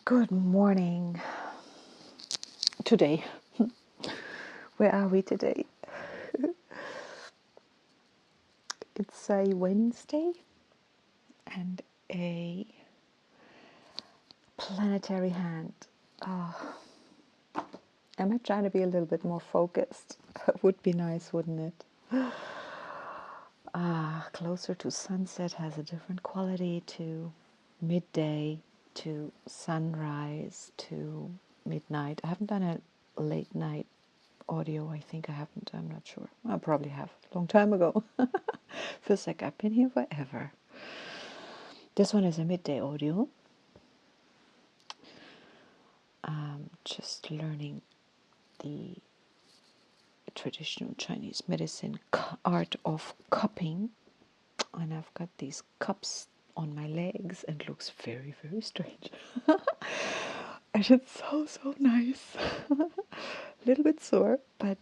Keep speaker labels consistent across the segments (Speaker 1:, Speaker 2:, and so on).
Speaker 1: Good morning. Today, where are we today? It's a Wednesday and a planetary hand. Am I trying to be a little bit more focused? Would be nice, wouldn't it? Closer to sunset has a different quality to midday, to sunrise, to midnight. I haven't done a late night audio. I think I haven't. I'm not sure. I probably have. A long time ago. Feels like I've been here forever. This one is a midday audio. Just learning the traditional Chinese medicine art of cupping. And I've got these cups on my legs and it looks very, very strange. And it's so nice. A little bit sore, but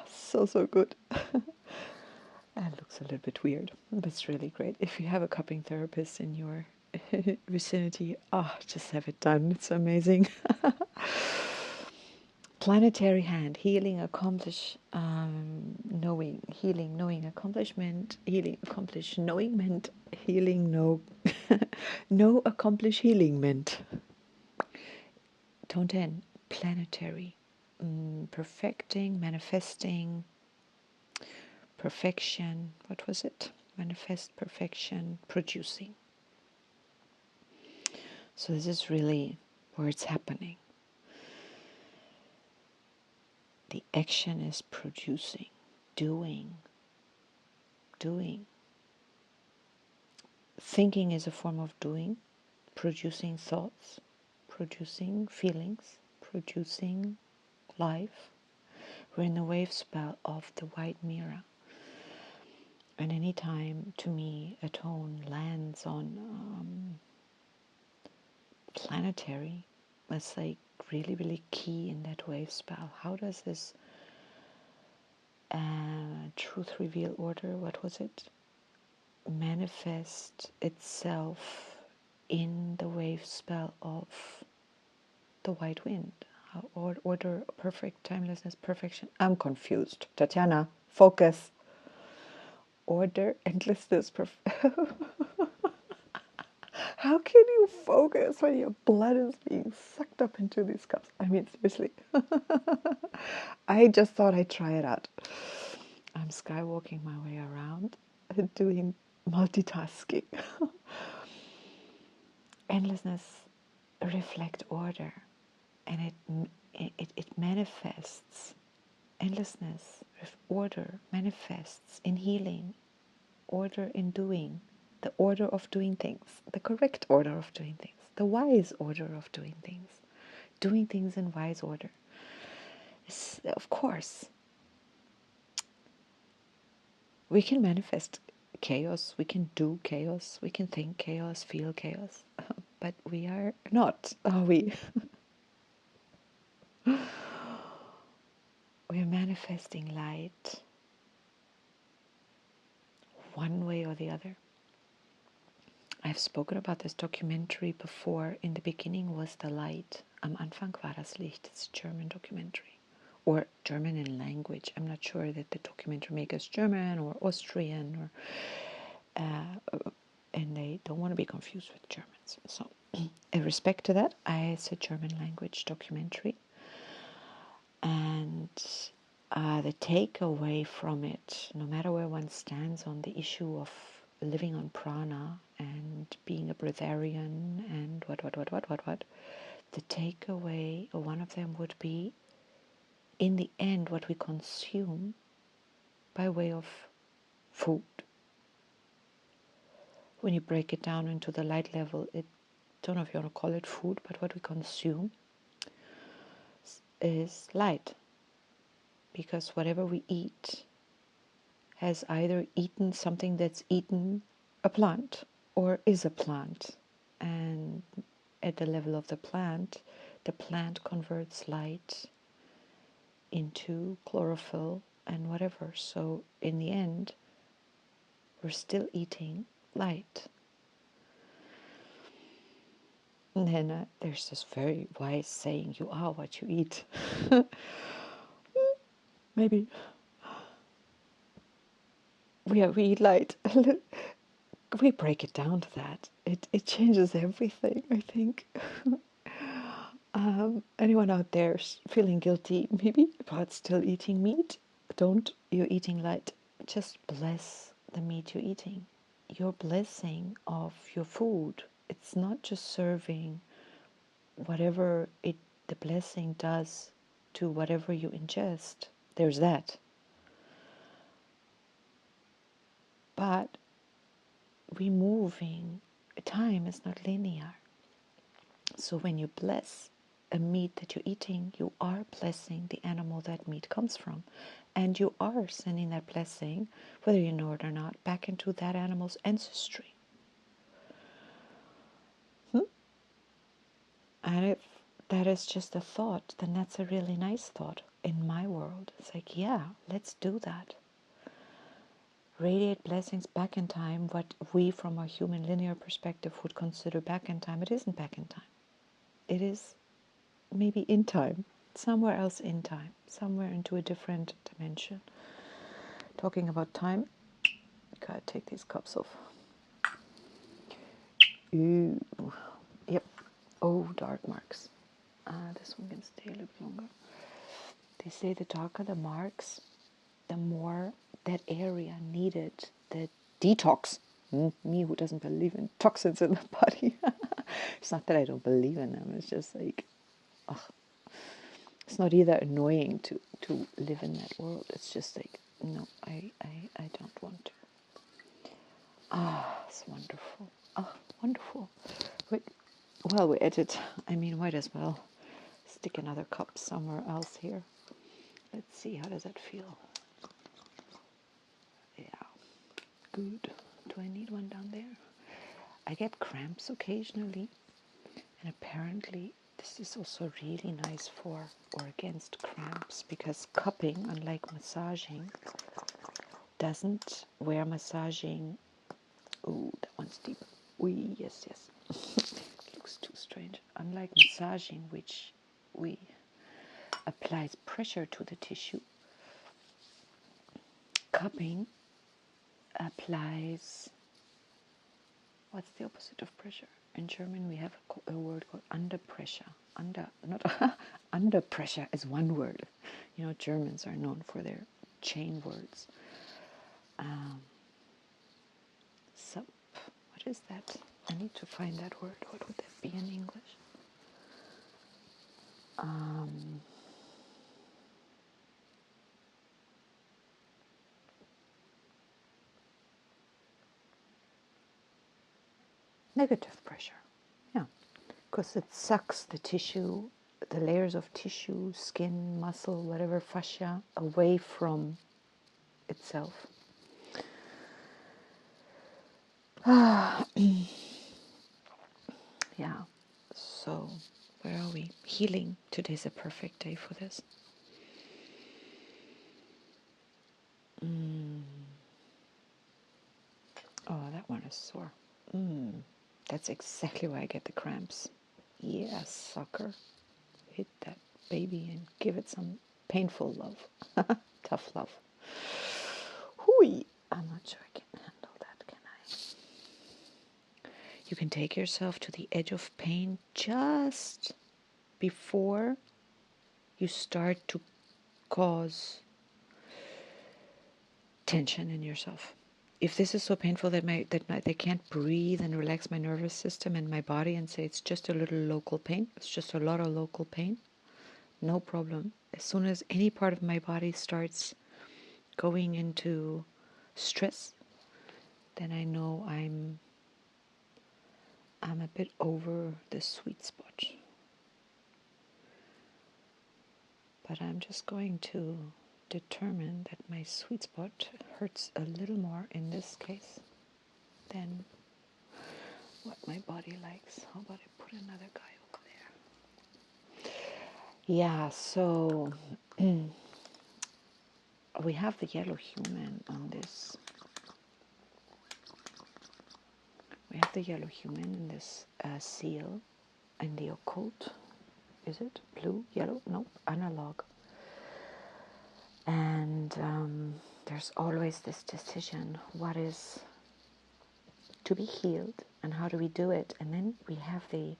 Speaker 1: so good. And looks a little bit weird, but it's really great. If you have a cupping therapist in your vicinity, just have it done. It's amazing. Planetary hand, healing, accomplish, knowing, healing, knowing, accomplishment, healing, accomplish, knowing meant, healing, no, no, accomplish, healing meant. Tone 10, planetary, perfecting, manifesting, perfection, what was it? Manifest, perfection, producing. So this is really where it's happening. The action is producing, doing. Thinking is a form of doing, producing thoughts, producing feelings, producing life. We're in the wave spell of the white mirror. And any time, to me, a tone lands on planetary, that's like really key in that wave spell. How does this truth reveal order, what was it, manifest itself in the wave spell of the white wind? Order, perfect, timelessness, perfection. I'm confused. Tatiana, focus. Order, endlessness, How can you focus when your blood is being sucked up into these cups? I mean, seriously. I just thought I'd try it out. I'm skywalking my way around, doing multitasking. Endlessness reflect order, and it manifests. Endlessness, order manifests in healing, order in doing, the order of doing things, the correct order of doing things, the wise order of doing things in wise order. Of course, we can manifest chaos, we can do chaos, we can think chaos, feel chaos, but we are not, are we? We are manifesting light one way or the other. I've spoken about this documentary before. In the beginning was the light. Am Anfang war das Licht. It's a German documentary. Or German in language. I'm not sure that the documentary maker is German or Austrian, or and they don't want to be confused with Germans. So, in respect to that, it's a German language documentary. And the takeaway from it, no matter where one stands on the issue of living on prana and being a breatharian and what, the takeaway, or one of them, would be, in the end, what we consume by way of food. When you break it down into the light level, don't know if you want to call it food, but what we consume is light. Because whatever we eat has either eaten something that's eaten a plant or is a plant. And at the level of the plant converts light into chlorophyll and whatever. So in the end, we're still eating light. And then there's this very wise saying, you are what you eat. Maybe we eat light. We break it down to that. It changes everything, I think. Anyone out there feeling guilty, maybe, about still eating meat? Don't. You're eating light. Just bless the meat you're eating. Your blessing of your food. It's not just serving whatever the blessing does to whatever you ingest. There's that. But removing time is not linear. So when you bless a meat that you're eating, you are blessing the animal that meat comes from. And you are sending that blessing, whether you know it or not, back into that animal's ancestry. And if that is just a thought, then that's a really nice thought in my world. It's like, yeah, let's do that. Radiate blessings back in time, what we from our human linear perspective would consider back in time. It isn't back in time. It is maybe in time, somewhere else in time, somewhere into a different dimension. Talking about time, gotta take these cups off. Ooh, yep. Oh, dark marks. This one can stay a little longer. They say the darker the marks, the more that area needed the detox. Me who doesn't believe in toxins in the body. It's not that I don't believe in them. It's just like, it's not either annoying to live in that world. It's just like, no, I don't want to. It's wonderful. Wonderful. Well, we're at it. I mean, might as well stick another cup somewhere else here. Let's see, how does that feel? Yeah, good. Do I need one down there? I get cramps occasionally, and apparently this is also really nice for or against cramps, because cupping, unlike massaging, doesn't, where massaging, ooh, that one's deep. Oui, yes. It looks too strange. Unlike massaging, which we applies pressure to the tissue, cupping applies, what's the opposite of pressure? In German we have a word called under pressure. Under pressure is one word. You know, Germans are known for their chain words. What is that? I need to find that word. What would that be in English? Negative pressure. Yeah, because it sucks the tissue, the layers of tissue, skin, muscle, whatever, fascia, away from itself. Yeah, so where are we? Healing. Today's a perfect day for this. Oh, that one is sore. That's exactly why I get the cramps. Yes, sucker. Hit that baby and give it some painful love. Tough love. Hooey. I'm not sure I can handle that, can I? You can take yourself to the edge of pain just before you start to cause tension in yourself. If this is so painful that they can't breathe and relax my nervous system and my body and say it's just a little local pain, it's just a lot of local pain, no problem. As soon as any part of my body starts going into stress, then I know I'm a bit over the sweet spot. But I'm just going to determine that my sweet spot hurts a little more in this case than what my body likes. How about I put another guy over there? Yeah, so we have the yellow human on this. We have the yellow human in this seal. in the occult. Is it blue, yellow? No, analog. And there's always this decision, what is to be healed and how do we do it? And then we have the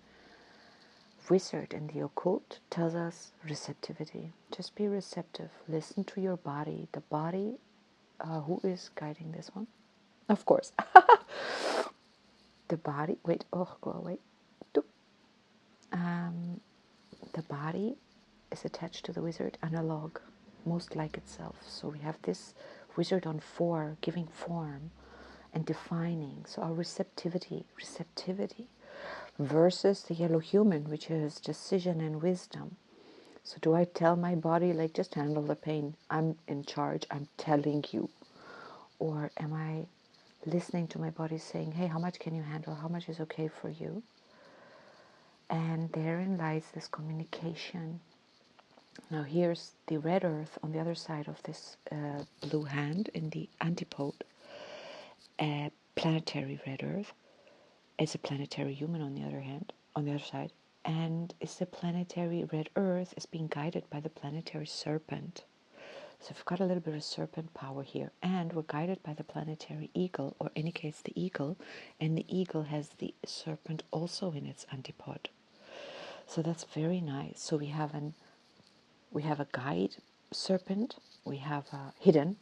Speaker 1: wizard in the occult tells us receptivity. Just be receptive. Listen to your body. The body, who is guiding this one? Of course. The body, wait, oh, go away. The body is attached to the wizard analog, most like itself. So we have this wizard on 4 giving form and defining. So our receptivity versus the yellow human, which is decision and wisdom. So do I tell my body, like, just handle the pain, I'm in charge, I'm telling you? Or am I listening to my body saying, hey, how much can you handle? How much is okay for you? And therein lies this communication. Now here's the red earth on the other side of this blue hand in the antipode. Planetary red earth. It's a planetary human on the other hand, on the other side. And it's the planetary red earth is being guided by the planetary serpent. So we've got a little bit of serpent power here. And we're guided by the planetary eagle, or in any case the eagle. And the eagle has the serpent also in its antipode. So that's very nice. So we have a guide serpent, we have a hidden,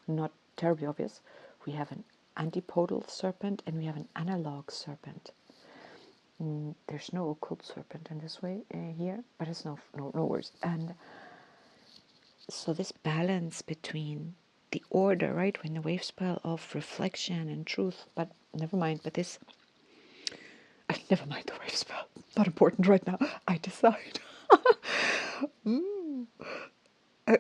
Speaker 1: not terribly obvious, we have an antipodal serpent, and we have an analog serpent. There's no occult serpent in this way here, but it's no worse. And so this balance between the order, right, when the wave spell of reflection and truth, but never mind, but this, never mind the wave spell, not important right now, I decide.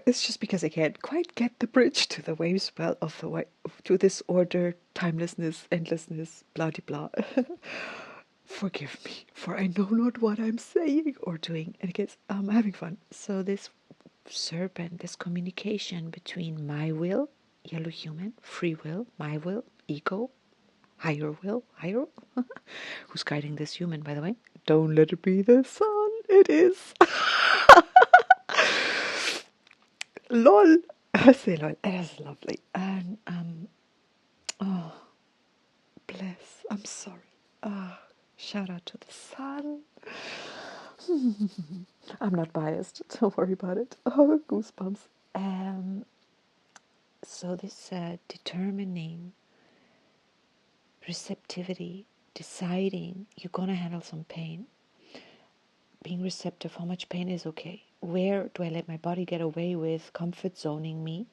Speaker 1: It's just because I can't quite get the bridge to the wave spell of the to this order, timelessness, endlessness, blah blah blah. Forgive me, for I know not what I'm saying or doing. And again, I'm having fun. So this serpent, this communication between my will, yellow human, free will, my will, ego, higher will, higher, who's guiding this human, by the way. Don't let it be the sun. It is. Lol. I say lol. It is lovely. And, oh, bless. I'm sorry. Shout out to the sun. I'm not biased. Don't worry about it. Oh, goosebumps. So this determining receptivity, deciding you're going to handle some pain, being receptive, how much pain is okay. Where do I let my body get away with comfort zoning me?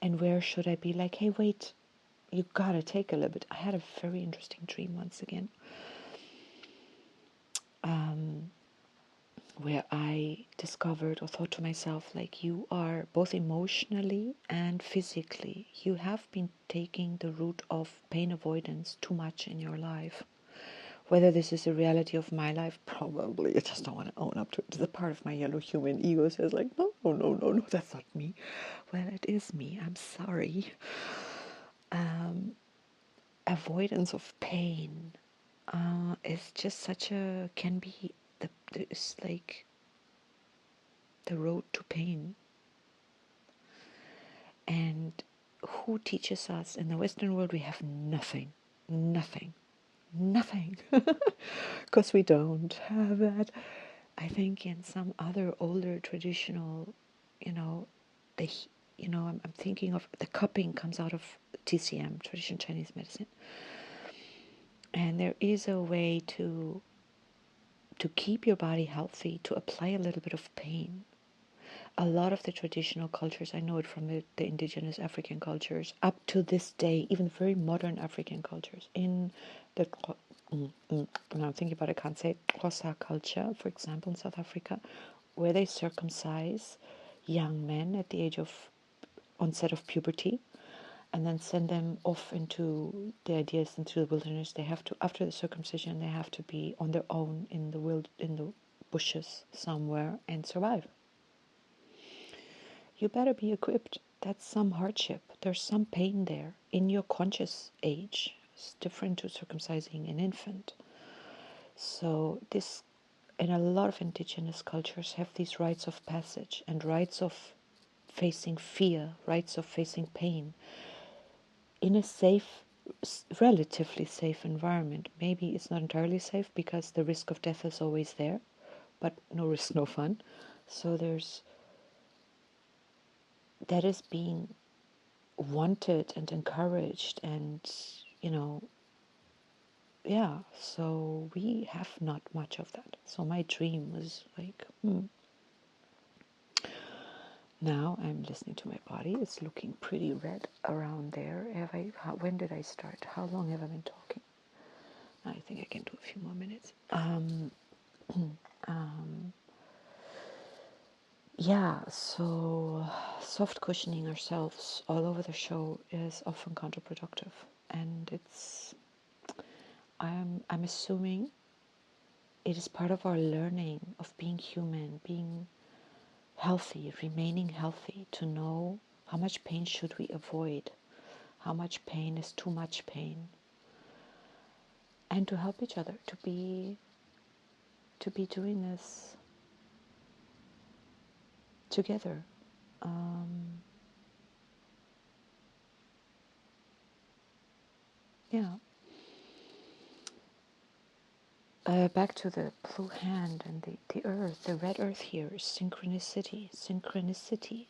Speaker 1: And where should I be like, hey, wait, you gotta take a little bit. I had a very interesting dream once again, where I discovered or thought to myself, like, you are both emotionally and physically, you have been taking the route of pain avoidance too much in your life. Whether this is a reality of my life, probably. I just don't want to own up to it. The part of my yellow human ego says, like, no, that's not me. Well, it is me. I'm sorry. Avoidance of pain is just can be it's like the road to pain. And who teaches us? In the Western world, we have nothing, because we don't have that. I think in some other older traditional, I'm thinking of the cupping comes out of TCM, traditional Chinese medicine, and there is a way to keep your body healthy, to apply a little bit of pain. A lot of the traditional cultures, I know it from the indigenous African cultures, up to this day, even very modern African cultures, in the, when I'm thinking about it, I can't say Xhosa culture, for example, in South Africa, where they circumcise young men at the age of onset of puberty, and then send them off into the wilderness. They have to, after the circumcision, they have to be on their own in the bushes somewhere and survive. You better be equipped. That's some hardship. There's some pain there in your conscious age. It's different to circumcising an infant. So this and a lot of indigenous cultures have these rites of passage and rites of facing fear, rites of facing pain in a safe, relatively safe environment. Maybe it's not entirely safe because the risk of death is always there, but no risk, no fun. So that is being wanted and encouraged, and yeah, so we have not much of that. So my dream was like, now I'm listening to my body. It's looking pretty red around there. When did I start? How long have I been talking? I think I can do a few more minutes. Yeah, so soft cushioning ourselves all over the show is often counterproductive, and I'm assuming it is part of our learning of being human, being healthy, remaining healthy, to know how much pain should we avoid, how much pain is too much pain, and to help each other to be doing this together. Yeah. Back to the blue hand and the earth, the red earth here is synchronicity, synchronizing,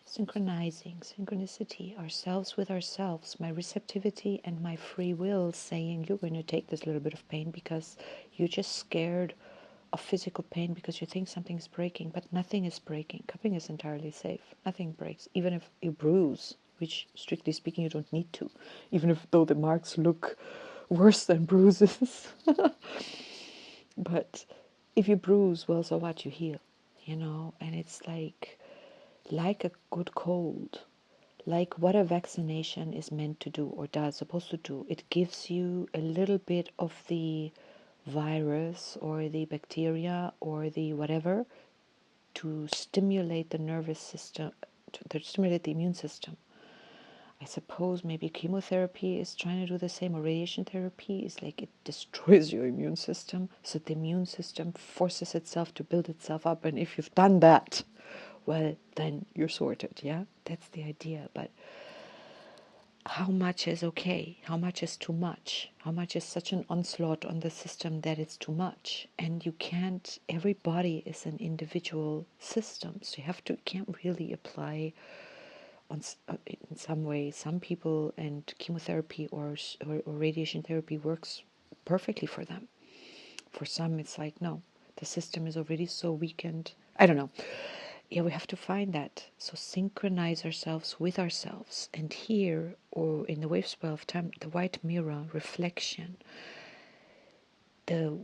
Speaker 1: synchronicity, ourselves with ourselves, my receptivity and my free will saying you're going to take this little bit of pain because you're just scared of physical pain because you think something's breaking, but nothing is breaking. Cupping is entirely safe. Nothing breaks, even if you bruise, which strictly speaking you don't need to, even if though the marks look worse than bruises. But if you bruise, well, so what? You heal, and it's like a good cold, like what a vaccination is meant to do or does supposed to do. It gives you a little bit of the virus or the bacteria or the whatever to stimulate the nervous system, to stimulate the immune system. I suppose maybe chemotherapy is trying to do the same, or radiation therapy is like it destroys your immune system, so the immune system forces itself to build itself up. And if you've done that, well, then you're sorted, yeah? That's the idea. But how much is okay? How much is too much? How much is such an onslaught on the system that it's too much? And you can't, every body is an individual system, so can't really apply in some way. Some people, and chemotherapy or radiation therapy works perfectly for them. For some, it's like, no, the system is already so weakened. I don't know. Yeah, we have to find that. So synchronize ourselves with ourselves. And here, or in the wave spell of time, the white mirror reflection, the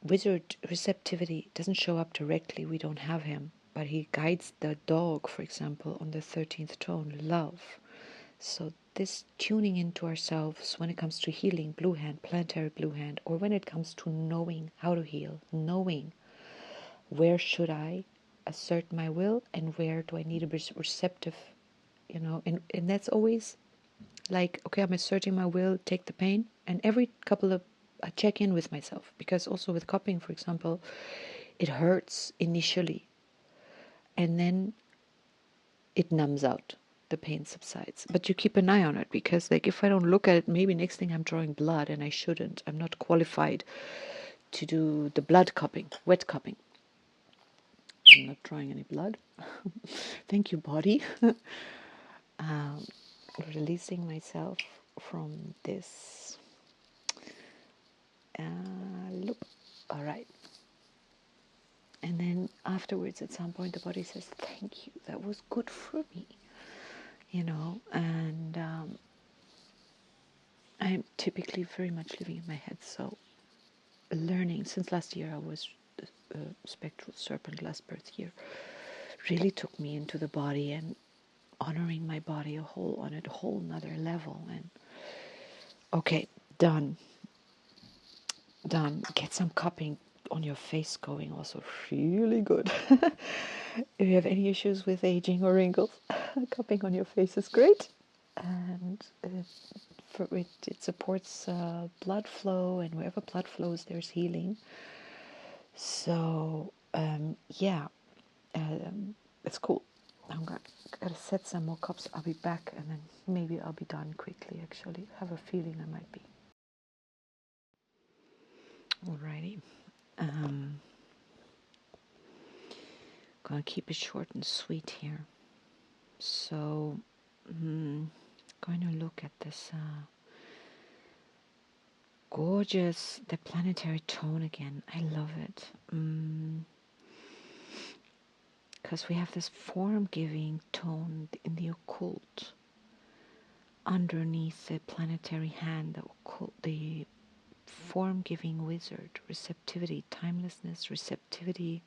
Speaker 1: wizard receptivity doesn't show up directly. We don't have him. But he guides the dog, for example, on the 13th tone, love. So this tuning into ourselves when it comes to healing, blue hand, planetary blue hand, or when it comes to knowing how to heal, knowing where should I assert my will and where do I need to be receptive, and that's always like, okay, I'm asserting my will, take the pain, and every couple of I check in with myself, because also with cupping, for example, it hurts initially and then it numbs out, the pain subsides, but you keep an eye on it, because like if I don't look at it, maybe next thing I'm drawing blood, and I shouldn't. I'm not qualified to do the blood cupping, wet cupping. I'm not drawing any blood. Thank you, body. um, Releasing myself from this loop. All right. And then afterwards, at some point, the body says, thank you, that was good for me, and I'm typically very much living in my head. So learning, since last year I was a spectral serpent, last birth year, really took me into the body and honoring my body on a whole nother level. And okay, done. Get some cupping on your face going, also really good. If you have any issues with aging or wrinkles, cupping on your face is great. And it supports blood flow, and wherever blood flows, there's healing. So yeah, it's cool. I'm gotta set some more cups. I'll be back, and then maybe I'll be done quickly. Actually, I have a feeling I might be. Alrighty. Gonna keep it short and sweet here. So, going to look at this gorgeous, the planetary tone again. I love it. Because we have this form-giving tone in the occult underneath the planetary hand, the occult, the form-giving wizard, receptivity, timelessness, receptivity,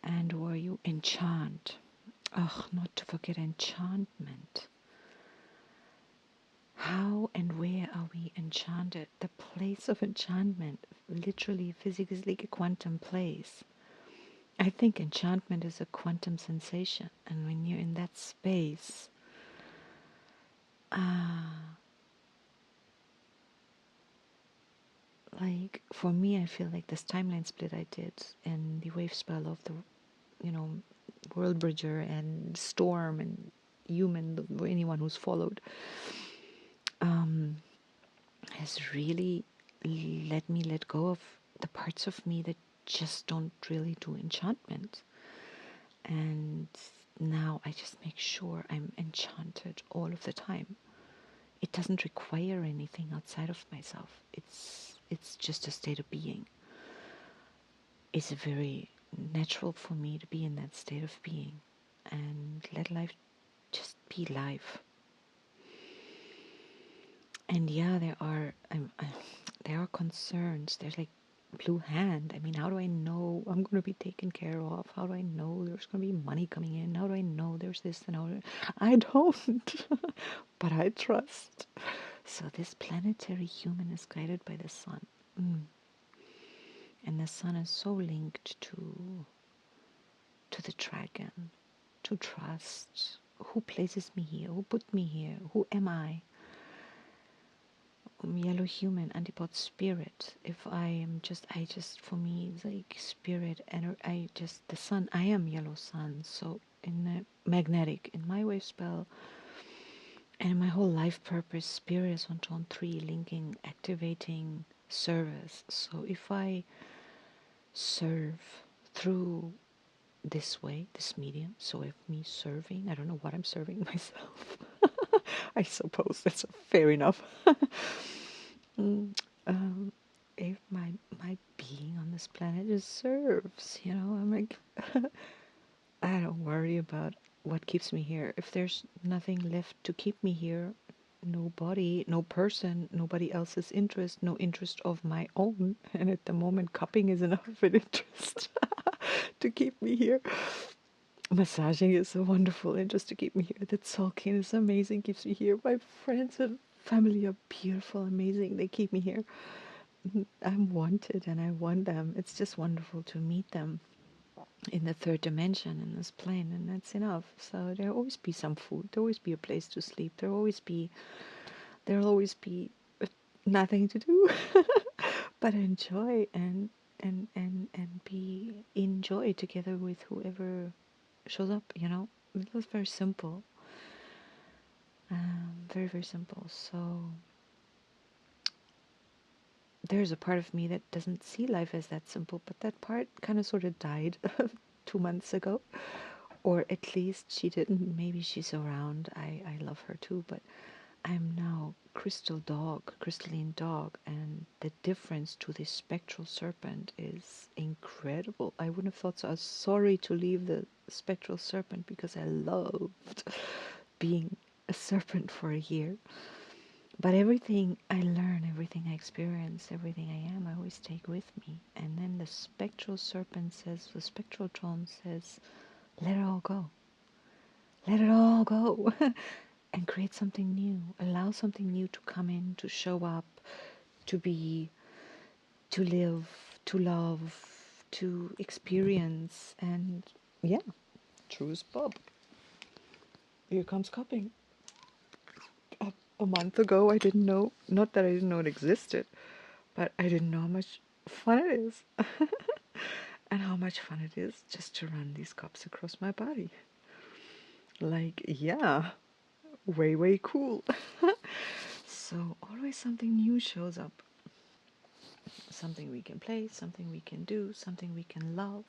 Speaker 1: and where you enchant. Oh, not to forget enchantment. How and where are we enchanted? The place of enchantment, literally, physically, a quantum place. I think enchantment is a quantum sensation, and when you're in that space, like for me, I feel like this timeline split I did and the wave spell of the, you know, World Bridger and Storm and Human, anyone who's followed, has really let me let go of the parts of me that just don't really do enchantment. And now I just make sure I'm enchanted all of the time. It doesn't require anything outside of myself. It's just a state of being. It's very natural for me to be in that state of being and let life just be life. And yeah, there are concerns. There's like blue hand. I mean, how do I know I'm going to be taken care of? How do I know there's going to be money coming in? How do I know there's this and how I don't, but I trust. So this planetary human is guided by the sun. And the sun is so linked to the dragon, to trust. Who places me here? Who put me here? Who am I? Yellow human, antipod spirit. If for me, it's like spirit, and the sun, I am yellow sun. So in the magnetic, in my wave spell, and in my whole life purpose, spirit is on tone 3, linking, activating service. So if I serve through this way, this medium, so if me serving, I don't know what I'm serving myself. I suppose that's fair enough. If my being on this planet just serves, I'm like, I don't worry about what keeps me here. If there's nothing left to keep me here, no body, no person, nobody else's interest, no interest of my own, and at the moment cupping is enough of an interest to keep me here. Massaging is a wonderful interest to keep me here. The sulking is amazing, keeps me here. My friends and family are beautiful, amazing, they keep me here. I'm wanted and I want them. It's just wonderful to meet them in the third dimension in this plane, and that's enough. So there'll always be some food, there'll always be a place to sleep, there'll always be nothing to do but enjoy and be in joy together with whoever shows up. It was very simple, very very simple. So there's a part of me that doesn't see life as that simple, but that part kind of sort of died 2 months ago, or at least she didn't. Maybe she's around. I love her too, but I'm now crystalline dog, and the difference to the spectral serpent is incredible. I wouldn't have thought so. I was sorry to leave the spectral serpent because I loved being a serpent for a year. But everything I learn, everything I experience, everything I am, I always take with me. And then the spectral tone says, let it all go. Let it all go. And create something new. Allow something new to come in, to show up, to be, to live, to love, to experience. And yeah, true as Bob. Here comes cupping. A month ago, I didn't know, not that I didn't know it existed, but I didn't know how much fun it is. And how much fun it is just to run these cups across my body. Like, yeah, way, way cool. So always something new shows up. Something we can play, something we can do, something we can love,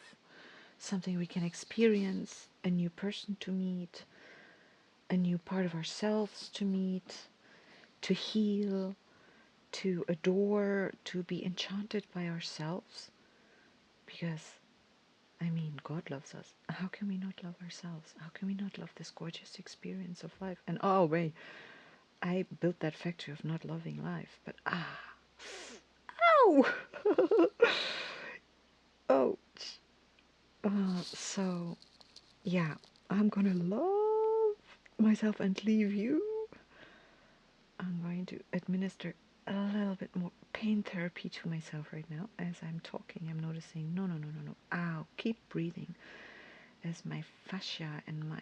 Speaker 1: something we can experience, a new person to meet, a new part of ourselves to meet, to heal, to adore, to be enchanted by ourselves. Because, I mean, God loves us. How can we not love ourselves? How can we not love this gorgeous experience of life? And oh, wait, I built that factory of not loving life, but ow! Oh, so yeah, I'm gonna love myself and leave you. I'm going to administer a little bit more pain therapy to myself right now. As I'm talking, I'm noticing no, no, no, no, no. Ow, keep breathing. As my fascia and my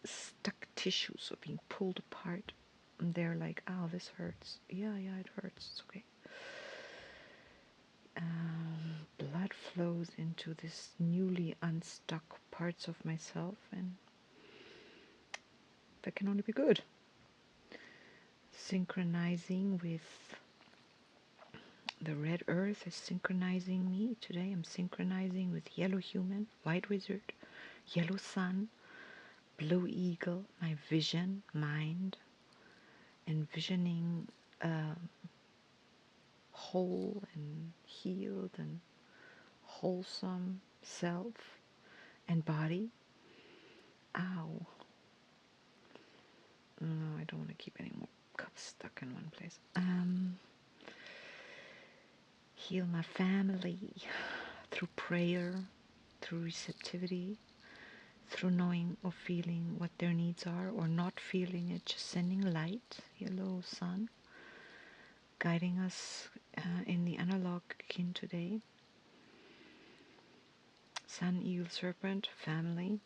Speaker 1: stuck tissues are being pulled apart. And they're like, ow, this hurts. Yeah, yeah, it hurts. It's okay. Blood flows into this newly unstuck parts of myself, and that can only be good. Synchronizing with the red earth is synchronizing me today. I'm synchronizing with yellow human, white wizard, yellow sun, blue eagle, my vision, mind, envisioning whole and healed and wholesome self and body. Ow. No, I don't want to keep any more cups stuck in one place. Heal my family through prayer, through receptivity, through knowing or feeling what their needs are, or not feeling it, just sending light, yellow sun, guiding us in the analog kin today. Sun, eel, serpent, family.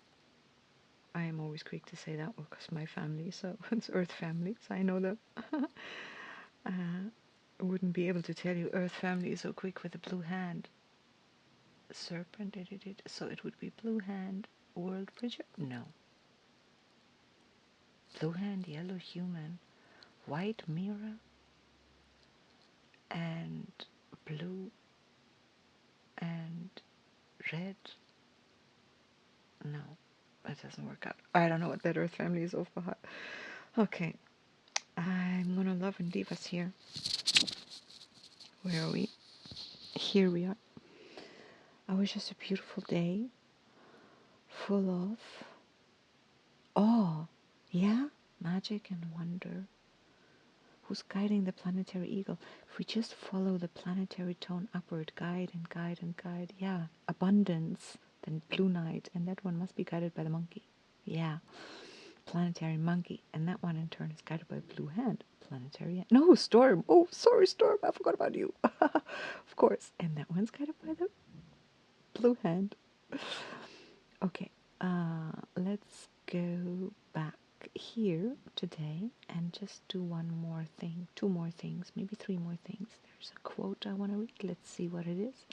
Speaker 1: I am always quick to say that because my family, so it's Earth family, so I know that. I wouldn't be able to tell you Earth family so quick with a blue hand. Serpent, so it would be blue hand, world bridger? No. Blue hand, yellow human, white mirror, and blue and red. No, that doesn't work out. I don't know what that Earth family is of Bahat. Okay, I'm gonna love and leave us here. Where are we? Here we are. I wish us a beautiful day, full of awe, yeah, magic and wonder. Who's guiding the planetary eagle? If we just follow the planetary tone upward, guide and guide and guide, yeah, abundance, then blue night, and that one must be guided by the monkey. Yeah, planetary monkey, and that one in turn is guided by blue hand, planetary hand. No, storm. Oh, sorry, storm. I forgot about you. Of course, and that one's guided by the blue hand. Okay, let's go back here today and just do one more thing, two more things, maybe three more things. There's a quote I want to read. Let's see what it is.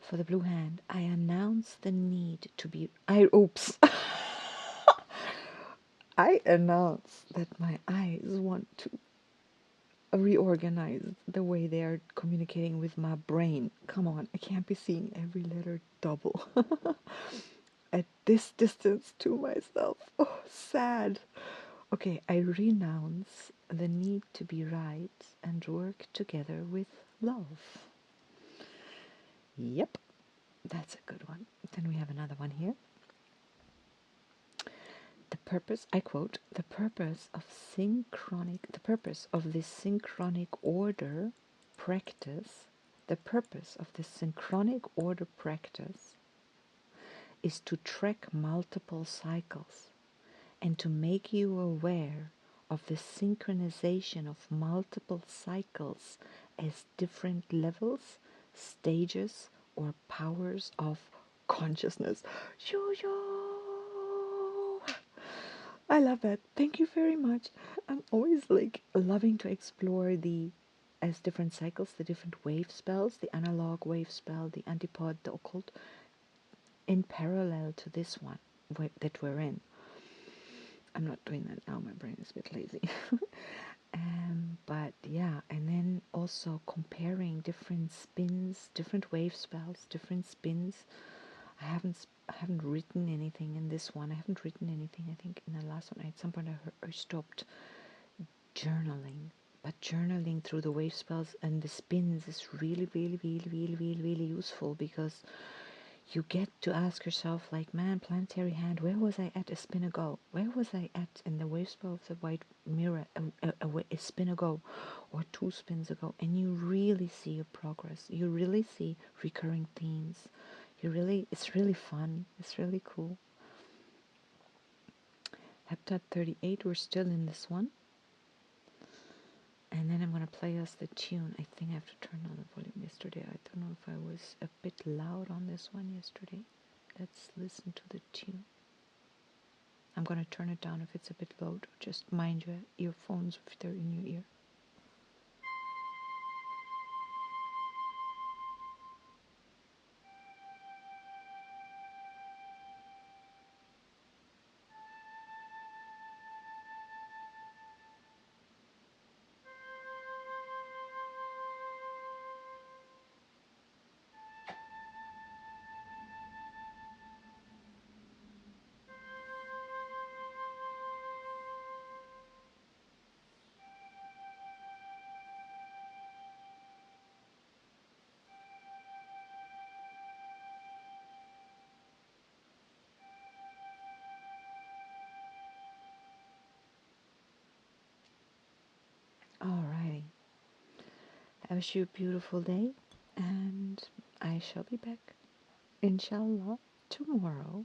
Speaker 1: For the blue hand, I announce the need to be. Oops. I announce that my eyes want to reorganize the way they are communicating with my brain. Come on, I can't be seeing every letter double. At this distance to myself. Oh, sad. Okay, I renounce the need to be right and work together with love. Yep, that's a good one. Then we have another one here. The purpose, I quote, the purpose of this synchronic order practice, the purpose of this synchronic order practice is to track multiple cycles and to make you aware of the synchronization of multiple cycles as different levels, stages, or powers of consciousness. Yo! I love that. Thank you very much. I'm always like loving to explore the as different cycles, the different wave spells, the analog wave spell, the antipod, the occult, in parallel to this one that we're in. I'm not doing that now, my brain is a bit lazy. But yeah, and then also comparing different spins, different wave spells, different spins. I haven't written anything in this one. I haven't written anything. I think in the last one, at some point I stopped journaling. But journaling through the wave spells and the spins is really, really, really, really, really, really useful, because you get to ask yourself, like, man, planetary hand, where was I at a spin ago? Where was I at in the wave spell of the white mirror a spin ago or 2 spins ago? And you really see your progress. You really see recurring themes. It's really fun. It's really cool. Heptad 38, we're still in this one. And then I'm going to play us the tune. I think I have to turn on the volume yesterday. I don't know if I was a bit loud on this one yesterday. Let's listen to the tune. I'm going to turn it down if it's a bit loud. Just mind your earphones if they're in your ear. Alrighty. I wish you a beautiful day, and I shall be back, inshallah, tomorrow